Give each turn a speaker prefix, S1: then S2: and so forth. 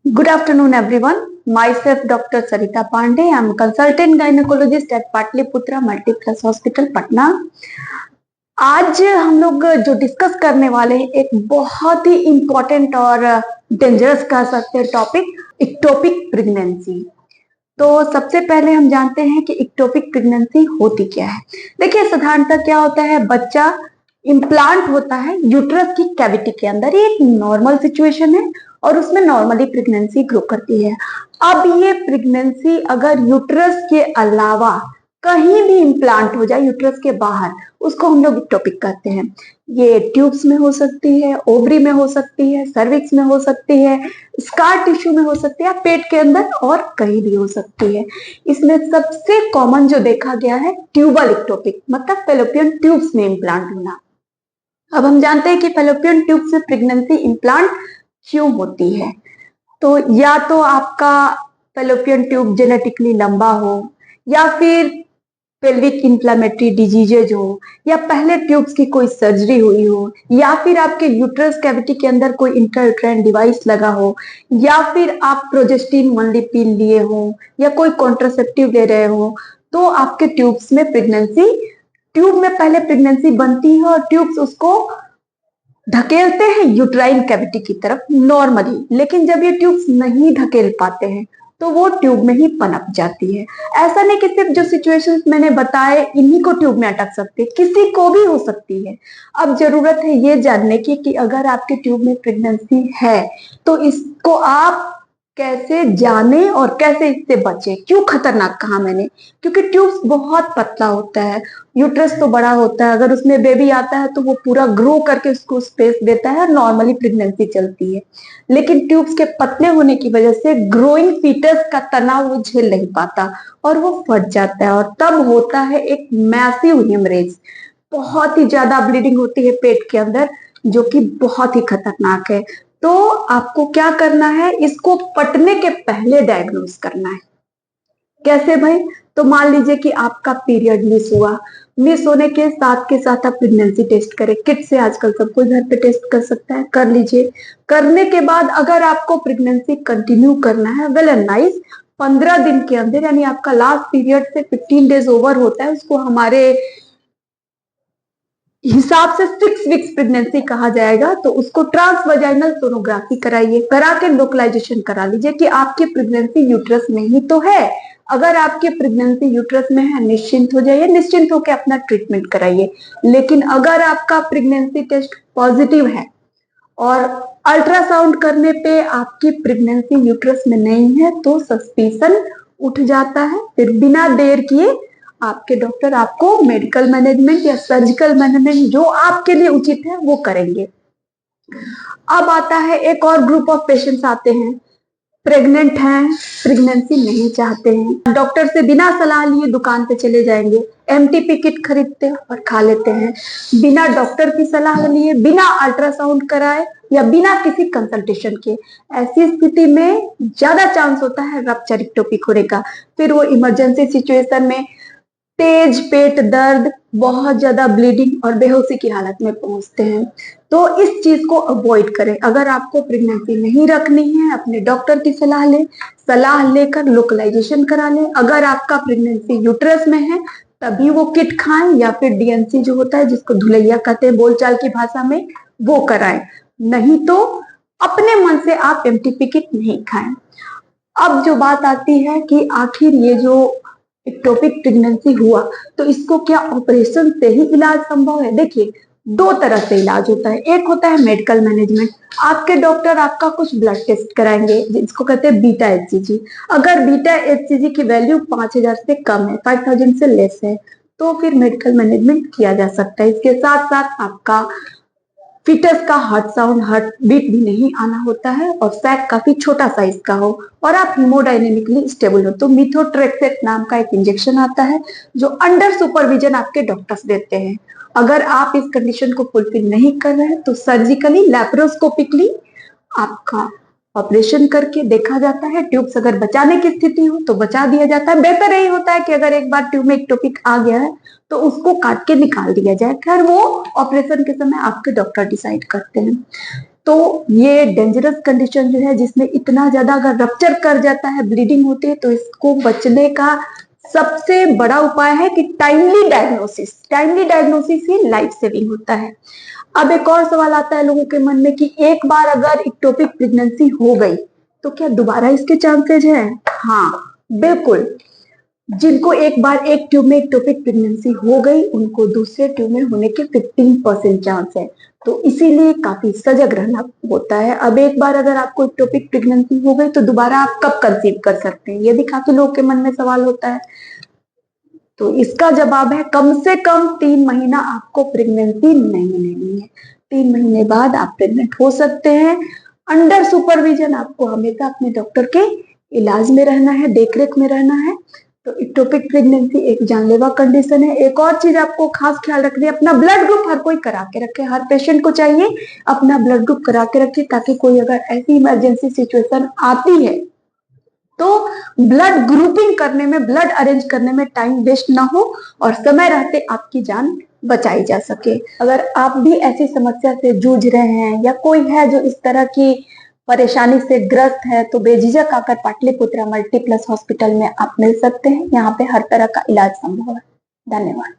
S1: Good afternoon, everyone. Myself, Dr. Sarita Pandey. I'm a consultant gynecologist at Patliputra Multiplex Hospital, Patna. आज हम लोग जो discuss करने वाले हैं एक बहुत ही इम्पोर्टेंट और डेंजरस कह सकते हैं टॉपिक, इक्टोपिक प्रेगनेंसी। तो सबसे पहले हम जानते हैं कि इक्टोपिक प्रेगनेंसी होती क्या है। देखिए, साधारणतः क्या होता है, बच्चा इम्प्लांट होता है यूट्रस की कैविटी के अंदर। ये एक नॉर्मल सिचुएशन है और उसमें नॉर्मली प्रेगनेंसी ग्रो करती है। अब ये प्रेगनेंसी अगर यूट्रस के अलावा कहीं भी इम्प्लांट हो जाए यूट्रस के बाहर, उसको हम लोग इक्टोपिक कहते हैं। ये ट्यूब्स में हो सकती है, ओवरी में हो सकती है, सर्विक्स में हो सकती है, स्कार टिश्यू में हो सकती है, पेट के अंदर और कहीं भी हो सकती है। इसमें सबसे कॉमन जो देखा गया है ट्यूबल इक्टोपिक, मतलब फेलोपियन ट्यूब्स में इम्प्लांट होना। अब हम जानते हैं कि फेलोपियन ट्यूब्स में प्रेगनेंसी इम्प्लांट क्यों होती है। तो या तो आपका फेलोपियन ट्यूब जेनेटिकली लंबा हो, या फिर पेल्विक इन्फ्लेमेटरी डिजीजेज हो, या पहले ट्यूब्स की कोई सर्जरी हुई हो, या फिर आपके यूट्रस कैविटी के अंदर कोई इंट्रायूट्राइन डिवाइस लगा हो, या फिर आप प्रोजेस्टिन ओनली पिल लिए हो, या कोई कॉन्ट्रासेप्टिव ले रहे हो, तो आपके ट्यूब्स में प्रेगनेंसी, ट्यूब में पहले प्रेगनेंसी बनती है और ट्यूब्स उसको ढकेलते हैं यूट्राइन कैविटी की तरफ नॉर्मली। लेकिन जब ये ट्यूब्स नहीं ढकेल पाते हैं तो वो ट्यूब में ही पनप जाती है। ऐसा नहीं कि सिर्फ जो सिचुएशंस मैंने बताए इन्हीं को ट्यूब में अटक सकती है, किसी को भी हो सकती है। अब जरूरत है ये जानने की कि अगर आपके ट्यूब में प्रेगनेंसी है तो इसको आप कैसे जाने और कैसे इससे बचे। क्यों खतरनाक कहा मैंने, क्योंकि ट्यूब्स बहुत पतला होता है, यूट्रस तो बड़ा होता है। अगर उसमें बेबी आता है तो वो पूरा ग्रो करके उसको स्पेस देता है और नॉर्मली प्रेगनेंसी चलती है। लेकिन ट्यूब्स के पतले होने की वजह से ग्रोइंग फीटस का तनाव वो झेल नहीं पाता और वो फट जाता है, और तब होता है एक मैसिव हेमरेज। बहुत ही ज्यादा ब्लीडिंग होती है पेट के अंदर, जो कि बहुत ही खतरनाक है। तो आपको क्या करना है, इसको फटने के पहले डायग्नोज करना है। कैसे भाई? तो मान लीजिए कि आपका पीरियड मिस हुआ, मिस होने के साथ आप प्रेगनेंसी टेस्ट करें। किट से आजकल सब कोई घर पे टेस्ट कर सकता है, कर लीजिए। करने के बाद अगर आपको प्रेगनेंसी कंटिन्यू करना है, वेल एंड नाइस। 15 दिन के अंदर, यानी आपका लास्ट पीरियड से 15 डेज ओवर होता है, उसको हमारे हिसाब से 6 वीक्स प्रेगनेंसी कहा जाएगा। तो उसको ट्रांसवजाइनल सोनोग्राफी कराइए, करा के लोकलाइजेशन करा लीजिए कि आपकी प्रेगनेंसी यूट्रस में ही तो है। अगर आपकी प्रेगनेंसी यूट्रस में है, निश्चिंत हो जाइए, निश्चिंत होकर अपना ट्रीटमेंट कराइए। लेकिन अगर आपका प्रेगनेंसी टेस्ट पॉजिटिव है और अल्ट्रासाउंड करने पे आपकी प्रेगनेंसी यूट्रस में नहीं है, तो सस्पिशन उठ जाता है। फिर बिना देर किए आपके डॉक्टर आपको मेडिकल मैनेजमेंट या सर्जिकल मैनेजमेंट जो आपके लिए उचित है वो करेंगे। अब आता है एक और ग्रुप ऑफ पेशेंट्स आते हैं, प्रेग्नेंट हैं, प्रेगनेंसी नहीं चाहते हैं, डॉक्टर से बिना सलाह लिए दुकान पे चले जाएंगे, एमटीपी किट खरीदते हैं और खा लेते हैं, बिना डॉक्टर की सलाह लिए, बिना अल्ट्रासाउंड कराए या बिना किसी कंसल्टेशन के। ऐसी स्थिति में ज्यादा चांस होता है रप्चर इक्टोपिक होने का। फिर वो इमरजेंसी सिचुएशन में तेज पेट दर्द, बहुत ज्यादा ब्लीडिंग और बेहोशी की हालत में पहुंचते हैं। तो इस चीज को अवॉइड करें। अगर आपको प्रेगनेंसी नहीं रखनी है, अपने डॉक्टर की सलाह लें, सलाह लेकर लोकलाइजेशन करा लें। अगर आपका प्रेगनेंसी यूट्रस में है तभी वो किट खाएं, या फिर डीएनसी जो होता है जिसको धुलैया कहते हैं बोलचाल की भाषा में, वो कराएं। नहीं तो अपने मन से आप एमटीपी किट नहीं खाएं। अब जो बात आती है कि आखिर ये जो इक्टोपिक प्रेगनेंसी हुआ तो इसको क्या ऑपरेशन से ही इलाज संभव है? देखिए, दो तरह से इलाज होता है। एक होता है मेडिकल मैनेजमेंट। आपके डॉक्टर आपका कुछ ब्लड टेस्ट कराएंगे जिसको कहते हैं बीटा एचसीजी। अगर बीटा एचसीजी की वैल्यू 5000 से कम है, 5000 से लेस है, तो फिर मेडिकल मैनेजमेंट किया जा सकता है। इसके साथ साथ आपका फीटस का हार्ट साउंड, हार्ट बीट भी नहीं आना होता है, और सैक काफी छोटा साइज का हो, और आप हीमोडायनेमिकली स्टेबल हो। तो मिथोट्रेक्सेट नाम का एक इंजेक्शन आता है जो अंडर सुपरविजन आपके डॉक्टर्स देते हैं। अगर आप इस कंडीशन को फुलफिल नहीं कर रहे हैं तो सर्जिकली लैप्रोस्कोपिकली आपका ऑपरेशन करके देखा जाता है, ट्यूब्स अगर बचाने की स्थिति हो तो बचा दिया जाता है। बेहतर यही होता है कि अगर एक बार ट्यूब में एक्टोपिक आ गया है तो उसको काट के निकाल दिया जाए। खैर वो ऑपरेशन के समय आपके डॉक्टर डिसाइड करते हैं। तो ये डेंजरस कंडीशन जो है जिसमें इतना ज्यादा अगर रप्चर कर जाता है, ब्लीडिंग होती है, तो इसको बचने का सबसे बड़ा उपाय है कि टाइमली डायग्नोसिस ही लाइफ सेविंग होता है। अब एक और सवाल आता है लोगों के मन में कि एक बार अगर इक्टोपिक प्रेगनेंसी हो गई तो क्या दोबारा इसके चांसेस हैं? हाँ, बिल्कुल। जिनको एक बार एक ट्यूब में इक्टोपिक प्रेगनेंसी हो गई उनको दूसरे ट्यूब में होने के 15% चांस है। तो इसीलिए काफी सजग रहना होता है। अब एक बार अगर आपको इक्टोपिक प्रेगनेंसी हो गई तो दोबारा आप कब कंसीव कर सकते हैं, ये भी काफी लोगों के मन में सवाल होता है। तो इसका जवाब है कम से कम 3 महीना आपको प्रेगनेंसी नहीं लेनी है। 3 महीने बाद आप प्रेग्नेंट हो सकते हैं। अंडर सुपरविजन आपको हमेशा अपने डॉक्टर के इलाज में रहना है, देखरेख में रहना है। तो इक्टोपिक प्रेगनेंसी एक जानलेवा कंडीशन है। एक और चीज आपको खास ख्याल रखनी है, अपना ब्लड ग्रुप हर कोई करा के रखे। हर पेशेंट को चाहिए अपना ब्लड ग्रुप करा के रखे, ताकि कोई अगर ऐसी इमरजेंसी सिचुएशन आती है तो ब्लड ग्रुपिंग करने में, ब्लड अरेंज करने में टाइम वेस्ट ना हो और समय रहते आपकी जान बचाई जा सके। अगर आप भी ऐसी समस्या से जूझ रहे हैं या कोई है जो इस तरह की परेशानी से ग्रस्त है तो बेझिझक आकर पाटलिपुत्रा मल्टीप्लस हॉस्पिटल में आप मिल सकते हैं। यहाँ पे हर तरह का इलाज संभव है। धन्यवाद।